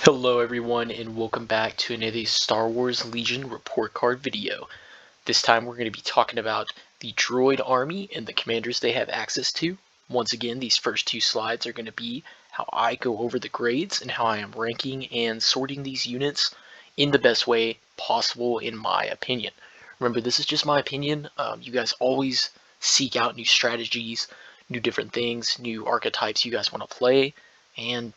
Hello everyone and welcome back to another Star Wars Legion report card video. This time we're going to be talking about the droid army and the commanders they have access to. Once again, these first two slides are going to be how I go over the grades and how I am ranking and sorting these units in the best way possible in my opinion. Remember, this is just my opinion. You guys always seek out new strategies, new different things, new archetypes you guys want to play, and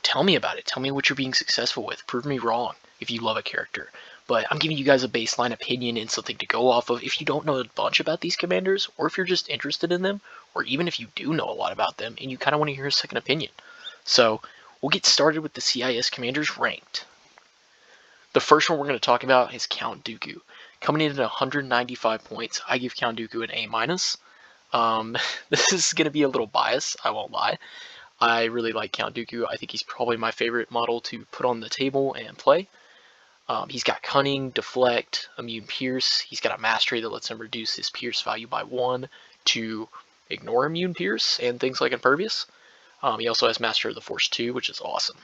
tell me about it. Tell me what you're being successful with. Prove me wrong if you love a character. But I'm giving you guys a baseline opinion and something to go off of if you don't know a bunch about these commanders, or if you're just interested in them, or even if you do know a lot about them and you kind of want to hear a second opinion. So we'll get started with the CIS commanders ranked. The first one we're going to talk about is Count Dooku. Coming in at 195 points, I give Count Dooku an A-. This is going to be a little biased, I won't lie. I really like Count Dooku. I think he's probably my favorite model to put on the table and play. He's got Cunning, Deflect, Immune Pierce. He's got a Mastery that lets him reduce his Pierce value by 1 to ignore Immune Pierce and things like Impervious. He also has Master of the Force 2, which is awesome.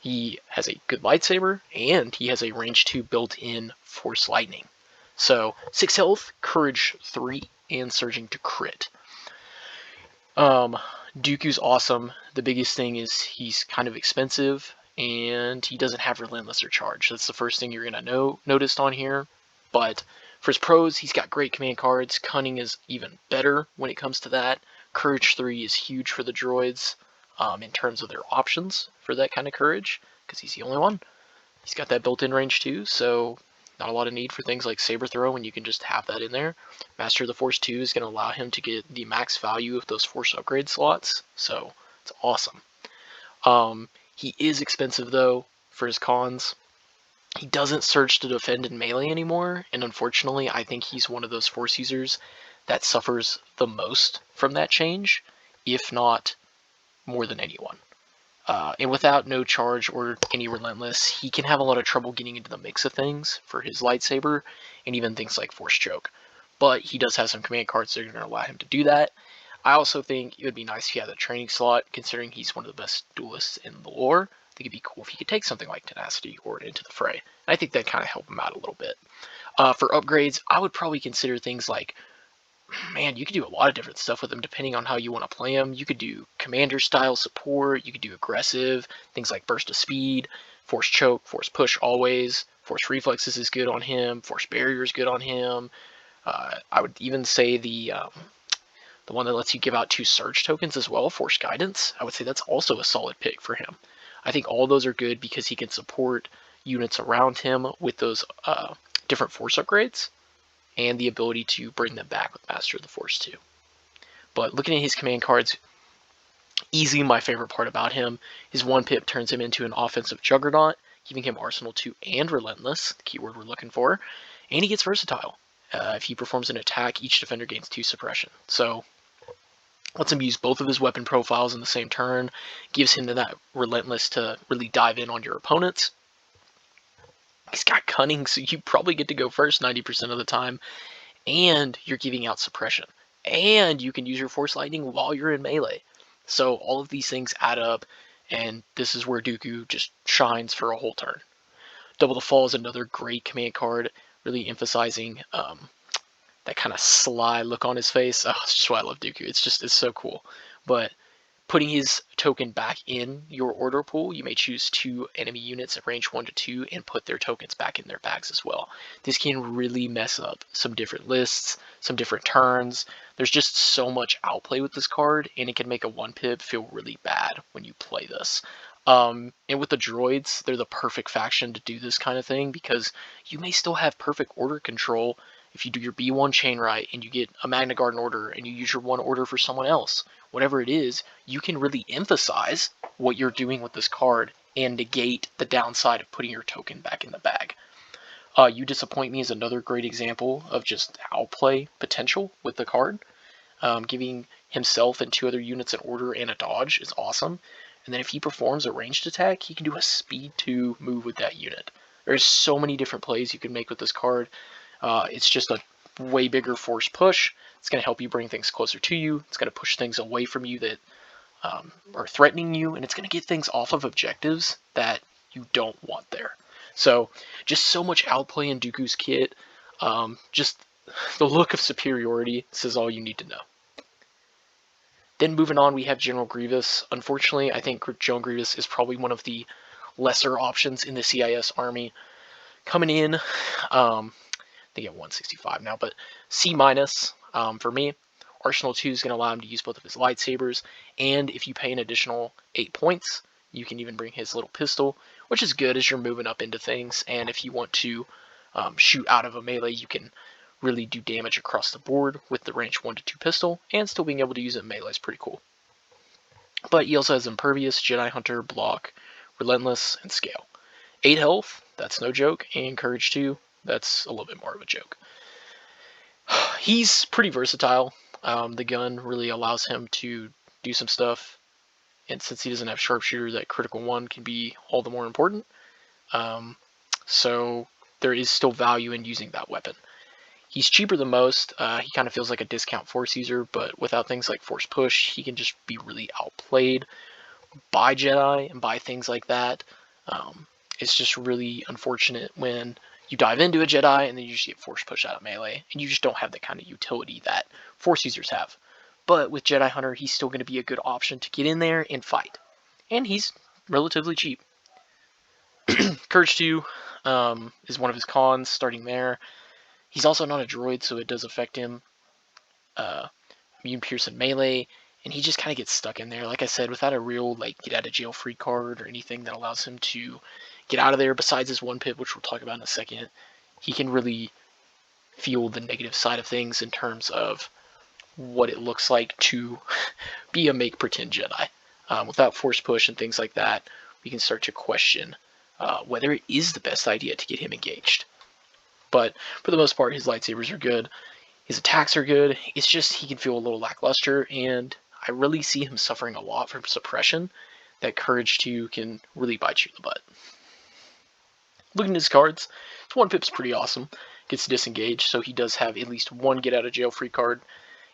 He has a good lightsaber, and he has a range 2 built-in Force Lightning. So, 6 health, Courage 3, and Surging to Crit. Dooku's awesome. The biggest thing is he's kind of expensive, and he doesn't have Relentless or Charge. That's the first thing you're going to notice on here. But for his pros, he's got great command cards. Cunning is even better when it comes to that. Courage 3 is huge for the droids in terms of their options for that kind of courage, because he's the only one. He's got that built-in range too, so not a lot of need for things like Saber Throw, and you can just have that in there. Master of the Force 2 is going to allow him to get the max value of those Force upgrade slots, so it's awesome. He is expensive though for his cons. He doesn't surge to defend in melee anymore, and unfortunately I think he's one of those Force users that suffers the most from that change, if not more than anyone. And without no charge or any relentless, he can have a lot of trouble getting into the mix of things for his lightsaber, and even things like Force Choke. But he does have some command cards that are going to allow him to do that. I also think it would be nice if he had a training slot, considering he's one of the best duelists in the lore. I think it'd be cool if he could take something like Tenacity or Into the Fray. And I think that'd kind of help him out a little bit. For upgrades, I would probably consider things like, man, you could do a lot of different stuff with him depending on how you want to play him. You could do commander style support, you could do aggressive, things like burst of speed, force choke, force push always, force reflexes is good on him, force barrier is good on him. I would even say the one that lets you give out 2 surge tokens as well, force guidance, I would say that's also a solid pick for him. I think all those are good because he can support units around him with those different force upgrades, and the ability to bring them back with Master of the Force 2. But looking at his command cards, easily my favorite part about him, his 1 pip turns him into an offensive juggernaut, giving him Arsenal 2 and Relentless, the keyword we're looking for, and he gets versatile. If he performs an attack, each defender gains 2 suppression. So, lets him use both of his weapon profiles in the same turn, gives him that Relentless to really dive in on your opponents. He's got Cunning, so you probably get to go first 90% of the time, and you're giving out suppression. And you can use your Force Lightning while you're in melee. So all of these things add up, and this is where Dooku just shines for a whole turn. Double the Fall is another great command card, really emphasizing that kind of sly look on his face. Oh, it's just why I love Dooku. It's so cool. But putting his token back in your order pool, you may choose 2 enemy units at range 1 to 2 and put their tokens back in their bags as well. This can really mess up some different lists, some different turns. There's just so much outplay with this card, and it can make a 1 pip feel really bad when you play this. And with the droids, they're the perfect faction to do this kind of thing, because you may still have perfect order control if you do your B1 chain right and you get a Magna Garden order and you use your 1 order for someone else. Whatever it is, you can really emphasize what you're doing with this card and negate the downside of putting your token back in the bag. You Disappoint Me is another great example of just outplay potential with the card. Giving himself and 2 other units an order and a dodge is awesome. And then if he performs a ranged attack, he can do a speed 2 move with that unit. There's so many different plays you can make with this card. It's just a way bigger force push. It's going to help you bring things closer to you. It's going to push things away from you that are threatening you, and it's going to get things off of objectives that you don't want there. So just so much outplay in Dooku's kit. Just the look of superiority says all you need to know. Then moving on, we have General Grievous. Unfortunately, I think General Grievous is probably one of the lesser options in the CIS army. Coming in, they get 165 now, but C minus for me. Arsenal 2 is going to allow him to use both of his lightsabers, and if you pay an additional 8 points, you can even bring his little pistol, which is good as you're moving up into things, and if you want to shoot out of a melee, you can really do damage across the board with the range 1 to 2 pistol, and still being able to use it in melee is pretty cool. But he also has Impervious, Jedi Hunter, Block, Relentless, and Scale. 8 health, that's no joke, and Courage 2, that's a little bit more of a joke. He's pretty versatile. The gun really allows him to do some stuff, and since he doesn't have Sharpshooter, that critical 1 can be all the more important. So there is still value in using that weapon. He's cheaper than most. He kind of feels like a discount Force user, but without things like Force Push, he can just be really outplayed by Jedi and by things like that. It's just really unfortunate when you dive into a Jedi and then you just get Force Push out of melee, and you just don't have the kind of utility that Force users have. But with Jedi Hunter, he's still going to be a good option to get in there and fight. And he's relatively cheap. Courage 2 is one of his cons, starting there. He's also not a droid, so it does affect him. Immune Pierce and melee, and he just kind of gets stuck in there. Like I said, without a real get out of jail free card or anything that allows him to get out of there besides his 1 pip, which we'll talk about in a second, he can really feel the negative side of things in terms of what it looks like to be a make pretend Jedi. Without Force Push and things like that, we can start to question whether it is the best idea to get him engaged. But for the most part, his lightsabers are good. His attacks are good. It's just he can feel a little lackluster, and I really see him suffering a lot from suppression that Courage 2 can really bite you in the butt. Looking at his cards, his 1 pip's pretty awesome. Gets disengaged, so he does have at least 1 get out of jail free card,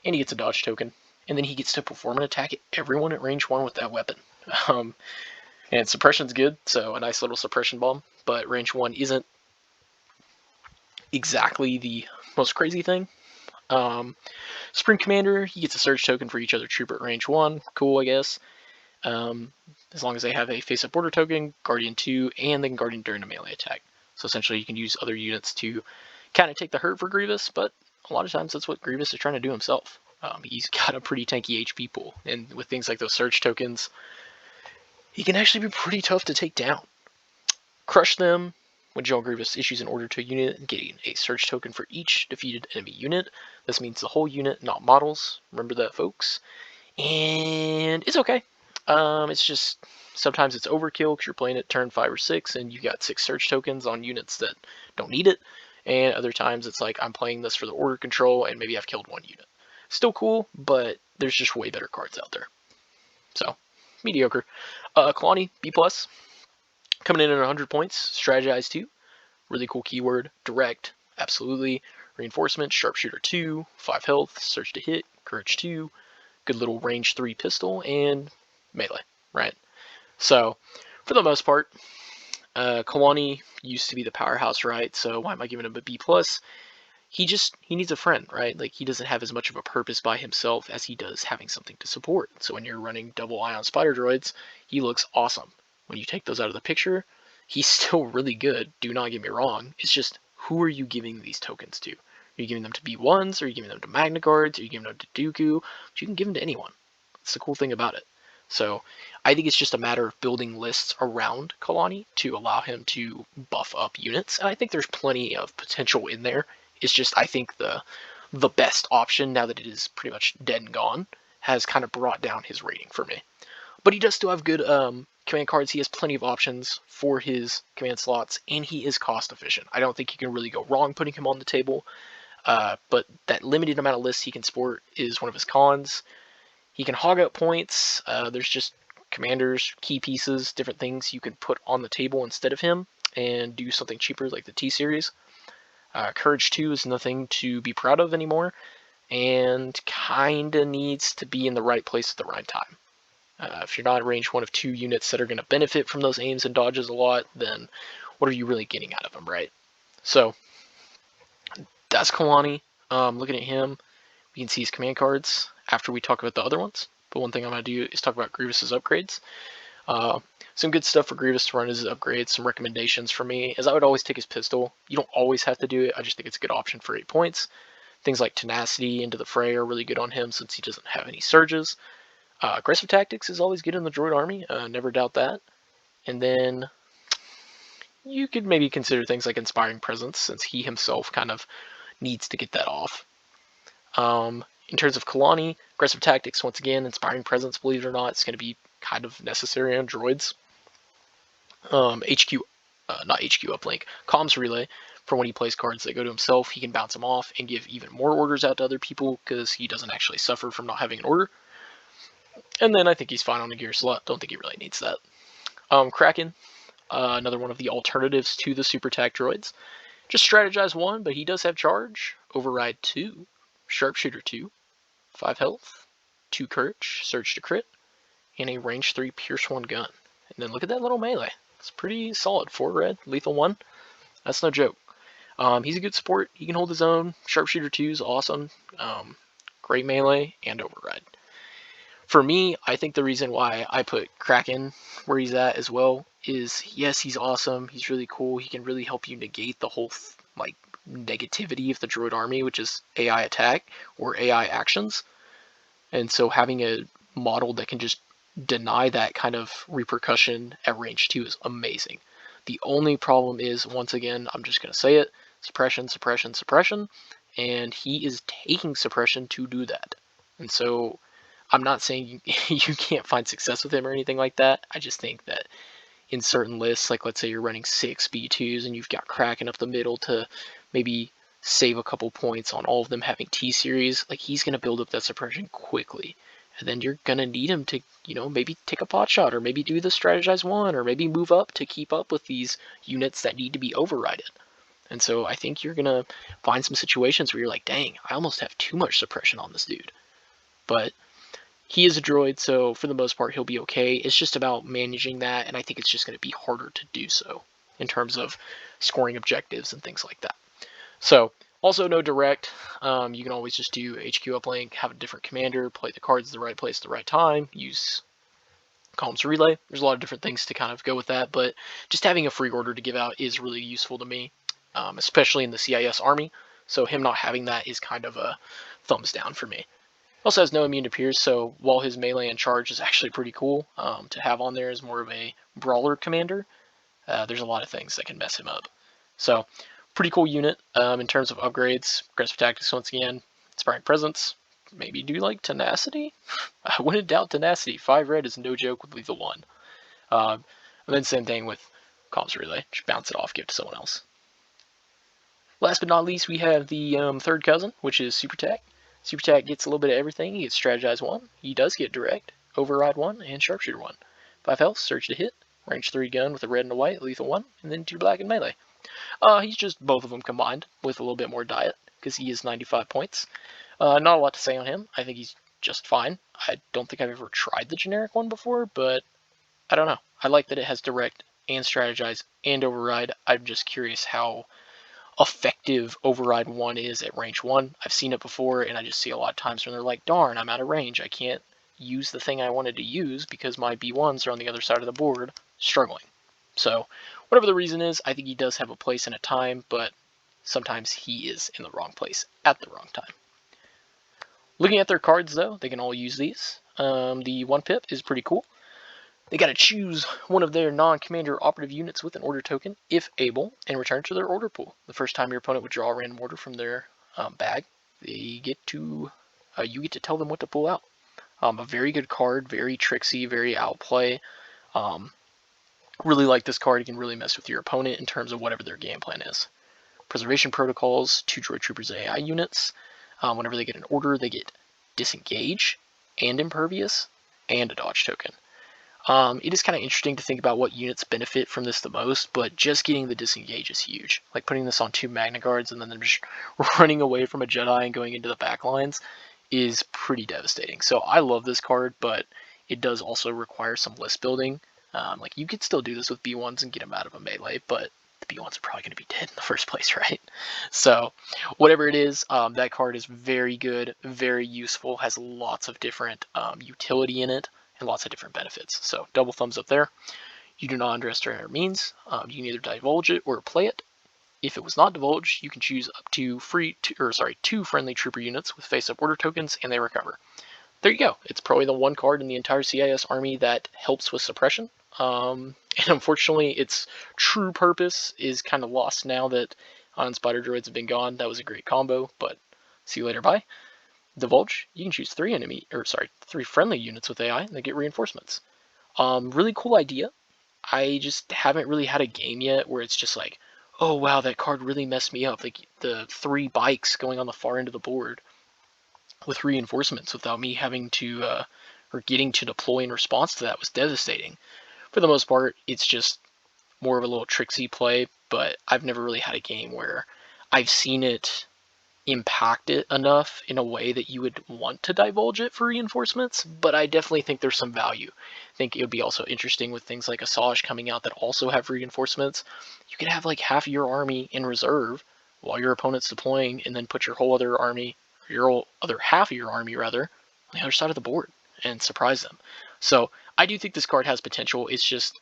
and he gets a dodge token. And then he gets to perform an attack at everyone at range 1 with that weapon. And suppression's good, so a nice little suppression bomb, but range 1 isn't exactly the most crazy thing. Spring Commander, he gets a surge token for each other trooper at range 1. Cool, I guess. As long as they have a face-up border token, Guardian 2, and they can Guardian during a melee attack. So essentially you can use other units to kind of take the hurt for Grievous, but a lot of times that's what Grievous is trying to do himself. He's got a pretty tanky HP pool, and with things like those surge tokens, he can actually be pretty tough to take down. Crush them. When General Grievous issues an order to a unit, getting a surge token for each defeated enemy unit. This means the whole unit, not models. Remember that, folks. And it's okay. It's just sometimes it's overkill because you're playing at turn 5 or 6 and you got 6 surge tokens on units that don't need it. And other times it's like I'm playing this for the order control and maybe I've killed 1 unit. Still cool, but there's just way better cards out there. So, mediocre. Kalani, B+. Coming in at 100 points, Strategize 2. Really cool keyword. Direct, absolutely. Reinforcement, Sharpshooter 2, 5 health, Search to hit, Courage 2, good little range 3 pistol, and melee, right? So, for the most part, Kalani used to be the powerhouse, right? So why am I giving him a B+? He needs a friend, right? Like, he doesn't have as much of a purpose by himself as he does having something to support. So when you're running double ion spider droids, he looks awesome. When you take those out of the picture, he's still really good, do not get me wrong. It's just, who are you giving these tokens to? Are you giving them to B1s? Are you giving them to Magna Guards? Are you giving them to Dooku? But you can give them to anyone. That's the cool thing about it. So I think it's just a matter of building lists around Kalani to allow him to buff up units. And I think there's plenty of potential in there. It's just, I think the best option, now that it is pretty much dead and gone, has kind of brought down his rating for me. But he does still have good command cards. He has plenty of options for his command slots, and he is cost efficient. I don't think you can really go wrong putting him on the table, but that limited amount of lists he can sport is one of his cons. He can hog out points. There's just commanders, key pieces, different things you can put on the table instead of him and do something cheaper like the T-Series. Courage 2 is nothing to be proud of anymore, and kinda needs to be in the right place at the right time. If you're not range 1 of 2 units that are going to benefit from those aims and dodges a lot, then what are you really getting out of them, right? So that's Kalani. Looking at him, we can see his command cards after we talk about the other ones. But one thing I'm going to do is talk about Grievous's upgrades. Some good stuff for Grievous to run as his upgrades, some recommendations for me, is I would always take his pistol. You don't always have to do it, I just think it's a good option for 8 points. Things like Tenacity into the Fray are really good on him since he doesn't have any surges. Aggressive Tactics is always good in the droid army, never doubt that. And then you could maybe consider things like Inspiring Presence, since he himself kind of needs to get that off. In terms of Kalani, Aggressive Tactics, once again, Inspiring Presence, believe it or not, it's going to be kind of necessary on droids. Not HQ uplink, Comms Relay, for when he plays cards that go to himself, he can bounce them off and give even more orders out to other people because he doesn't actually suffer from not having an order. And then I think he's fine on the gear slot. Don't think he really needs that. Kraken, another one of the alternatives to the Supertech droids. Just strategize 1, but he does have charge. Override 2, Sharpshooter 2, 5 health, 2 courage, surge to crit, and a range 3 Pierce 1 gun. And then look at that little melee. It's pretty solid. 4 red, lethal 1. That's no joke. He's a good support. He can hold his own. Sharpshooter 2 is awesome. Great melee and override. For me, I think the reason why I put Kraken where he's at as well is, yes, he's awesome. He's really cool. He can really help you negate the whole negativity of the droid army, which is AI attack or AI actions. And so having a model that can just deny that kind of repercussion at range 2 is amazing. The only problem is, once again, I'm just going to say it, suppression, suppression, suppression, and he is taking suppression to do that. And so I'm not saying you can't find success with him or anything like that. I just think that in certain lists, like let's say you're running 6 B2s and you've got Kraken up the middle to maybe save a couple points on all of them having T-Series, like he's going to build up that suppression quickly. And then you're going to need him to, maybe take a pot shot or maybe do the strategize 1 or maybe move up to keep up with these units that need to be overridden. And so I think you're going to find some situations where you're like, dang, I almost have too much suppression on this dude. But he is a droid, so for the most part, he'll be okay. It's just about managing that, and I think it's just going to be harder to do so in terms of scoring objectives and things like that. So, also no direct. You can always just do HQ uplink, have a different commander, play the cards in the right place at the right time, use Comms Relay. There's a lot of different things to kind of go with that, but just having a free order to give out is really useful to me, especially in the CIS army. So him not having that is kind of a thumbs down for me. Also has no immune to pierce, so while his melee and charge is actually pretty cool to have on there as more of a brawler commander, there's a lot of things that can mess him up. So, pretty cool unit in terms of upgrades. Aggressive Tactics once again, Inspiring Presence, maybe do like Tenacity? I wouldn't doubt Tenacity. 5 red is no joke with lethal 1. And then same thing with Comms Relay, just bounce it off, give it to someone else. Last but not least, we have the third cousin, which is Supertech. Supertech gets a little bit of everything. He gets Strategize 1, he does get Direct, Override 1, and Sharpshooter 1. 5 health, Surge to hit, range 3 gun with a red and a white, lethal 1, and then 2 black and melee. He's just both of them combined with a little bit more diet, because he is 95 points. Not a lot to say on him. I think he's just fine. I don't think I've ever tried the generic one before, but I don't know. I like that it has Direct and Strategize and Override. I'm just curious how effective Override 1 is at range 1. I've seen it before, and I just see a lot of times when they're like, darn, I'm out of range. I can't use the thing I wanted to use because my B1s are on the other side of the board struggling. So, whatever the reason is, I think he does have a place and a time, but sometimes he is in the wrong place at the wrong time. Looking at their cards, though, they can all use these. The 1 pip is pretty cool. They got to choose one of their non-commander operative units with an order token, if able, and return to their order pool. The first time your opponent would draw a random order from their bag, you get to tell them what to pull out. A very good card, very tricksy, very outplay. Really like this card. You can really mess with your opponent in terms of whatever their game plan is. Preservation Protocols, 2 Droid Troopers AI units. Whenever they get an order, they get Disengage and Impervious and a dodge token. It is kind of interesting to think about what units benefit from this the most, but just getting the Disengage is huge. Like putting this on 2 Magna Guards and then them just running away from a Jedi and going into the back lines is pretty devastating. So I love this card, but it does also require some list building. Like you could still do this with B1s and get them out of a melee, but the B1s are probably going to be dead in the first place, right? So whatever it is, that card is very good, very useful, has lots of different utility in it, and lots of different benefits. So double thumbs up there. You do not underestimate our means. You can either divulge it or play it. If it was not divulged, you can choose up to two friendly trooper units with face-up order tokens, and they recover. There you go. It's probably the one card in the entire CIS army that helps with suppression. And unfortunately, its true purpose is kind of lost now that Ion Spider Droids have been gone. That was a great combo, but see you later, bye. Divulge, you can choose three friendly units with AI, and they get reinforcements. Really cool idea. I just haven't really had a game yet where it's just like, oh wow, that card really messed me up. Like the 3 bikes going on the far end of the board with reinforcements without me having to or getting to deploy in response to that was devastating. For the most part, it's just more of a little tricksy play, but I've never really had a game where I've seen it impact it enough in a way that you would want to divulge it for reinforcements, but I definitely think there's some value. I think it would be also interesting with things like Asajj coming out that also have reinforcements. You could have like half of your army in reserve while your opponent's deploying, and then put your whole other army, or your other half of your army rather, on the other side of the board and surprise them. So I do think this card has potential. It's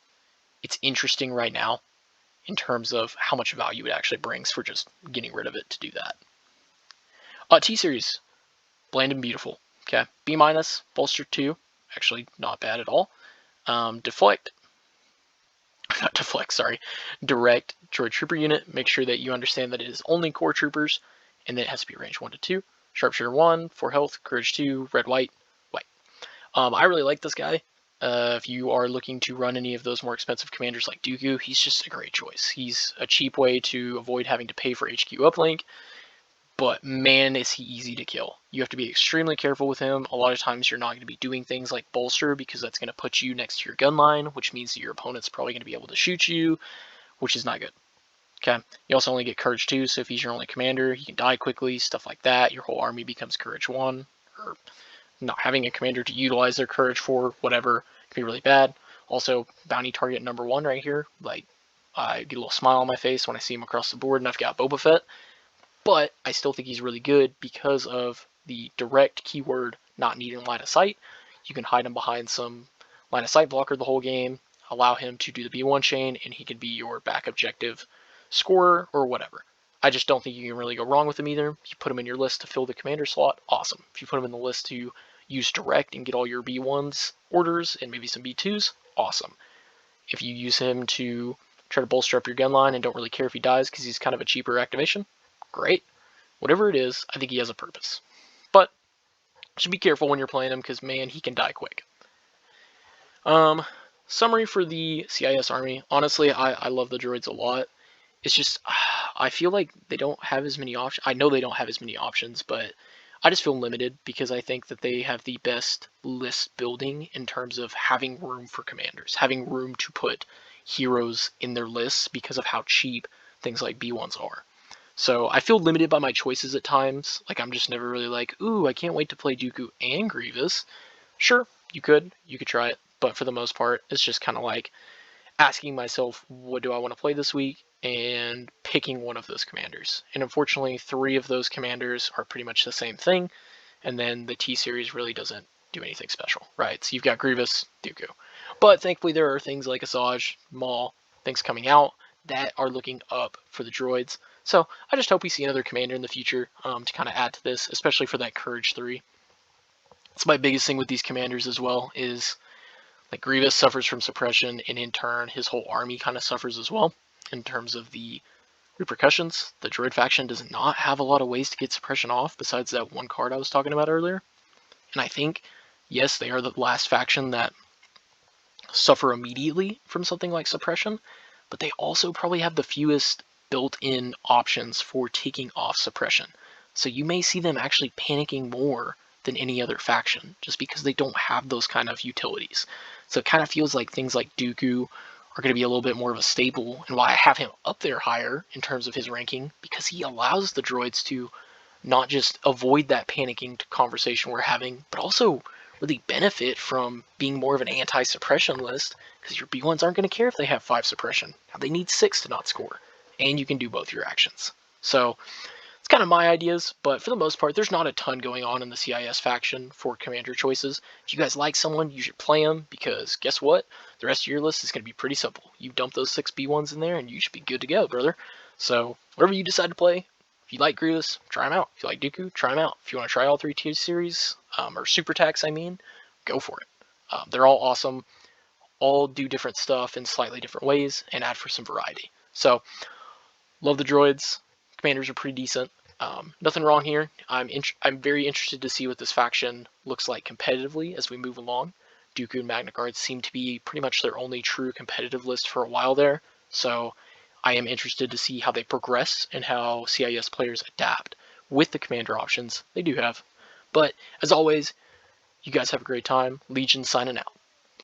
interesting right now in terms of how much value it actually brings for just getting rid of it to do that. TSeries, bland and beautiful. Okay, B-, bolster 2, actually not bad at all. Direct droid trooper unit. Make sure that you understand that it is only core troopers, and that it has to be range 1 to 2. Sharpshooter 1, 4 health, courage 2, red, white, white. I really like this guy. If you are looking to run any of those more expensive commanders like Dooku, he's just a great choice. He's a cheap way to avoid having to pay for HQ uplink, but man, is he easy to kill. You have to be extremely careful with him. A lot of times you're not going to be doing things like bolster because that's going to put you next to your gun line, which means that your opponent's probably going to be able to shoot you, which is not good. Okay, you also only get courage 2, so if he's your only commander, he can die quickly, stuff like that. Your whole army becomes courage 1, or not having a commander to utilize their courage for, whatever, can be really bad. Also, bounty target number 1 right here, like, I get a little smile on my face when I see him across the board and I've got Boba Fett. But I still think he's really good because of the direct keyword not needing line of sight. You can hide him behind some line of sight blocker the whole game, allow him to do the B1 chain, and he can be your back objective scorer or whatever. I just don't think you can really go wrong with him either. If you put him in your list to fill the commander slot, awesome. If you put him in the list to use direct and get all your B1s orders and maybe some B2s, awesome. If you use him to try to bolster up your gun line and don't really care if he dies because he's kind of a cheaper activation, great. Whatever it is, I think he has a purpose. But should be careful when you're playing him because, man, he can die quick. Summary for the CIS army. Honestly, I love the droids a lot. It's just, I feel like they don't have as many options. I know they don't have as many options, but I just feel limited because I think that they have the best list building in terms of having room for commanders, having room to put heroes in their lists because of how cheap things like B1s are. So I feel limited by my choices at times. Like, I'm just never really like, ooh, I can't wait to play Dooku and Grievous. Sure, you could try it, but for the most part, it's just kind of like asking myself, what do I want to play this week, and picking one of those commanders. And unfortunately, 3 of those commanders are pretty much the same thing, and then the T-Series really doesn't do anything special, right? So you've got Grievous, Dooku. But thankfully, there are things like Asajj, Maul, things coming out that are looking up for the droids. So I just hope we see another commander in the future to kind of add to this, especially for that Courage 3. That's my biggest thing with these commanders as well, is like Grievous suffers from suppression, and in turn his whole army kind of suffers as well in terms of the repercussions. The droid faction does not have a lot of ways to get suppression off besides that one card I was talking about earlier. And I think, yes, they are the last faction that suffer immediately from something like suppression, but they also probably have the fewest built-in options for taking off suppression. So you may see them actually panicking more than any other faction, just because they don't have those kind of utilities. So it kind of feels like things like Dooku are going to be a little bit more of a staple, and why I have him up there higher in terms of his ranking, because he allows the droids to not just avoid that panicking conversation we're having, but also really benefit from being more of an anti-suppression list, because your B1s aren't going to care if they have 5 suppression. They need 6 to not score, and you can do both your actions. So it's kind of my ideas, but for the most part, there's not a ton going on in the CIS faction for commander choices. If you guys like someone, you should play them, because guess what? The rest of your list is going to be pretty simple. You dump those 6 B1s in there, and you should be good to go, brother. So whatever you decide to play, if you like Grievous, try them out. If you like Dooku, try them out. If you want to try all 3 TSeries, or Supertechs, I mean, go for it. They're all awesome, all do different stuff in slightly different ways, and add for some variety. So, love the droids. Commanders are pretty decent. Nothing wrong here. I'm very interested to see what this faction looks like competitively as we move along. Dooku and Magna Guard seem to be pretty much their only true competitive list for a while there, so I am interested to see how they progress and how CIS players adapt with the commander options they do have. But as always, you guys have a great time. Legion signing out.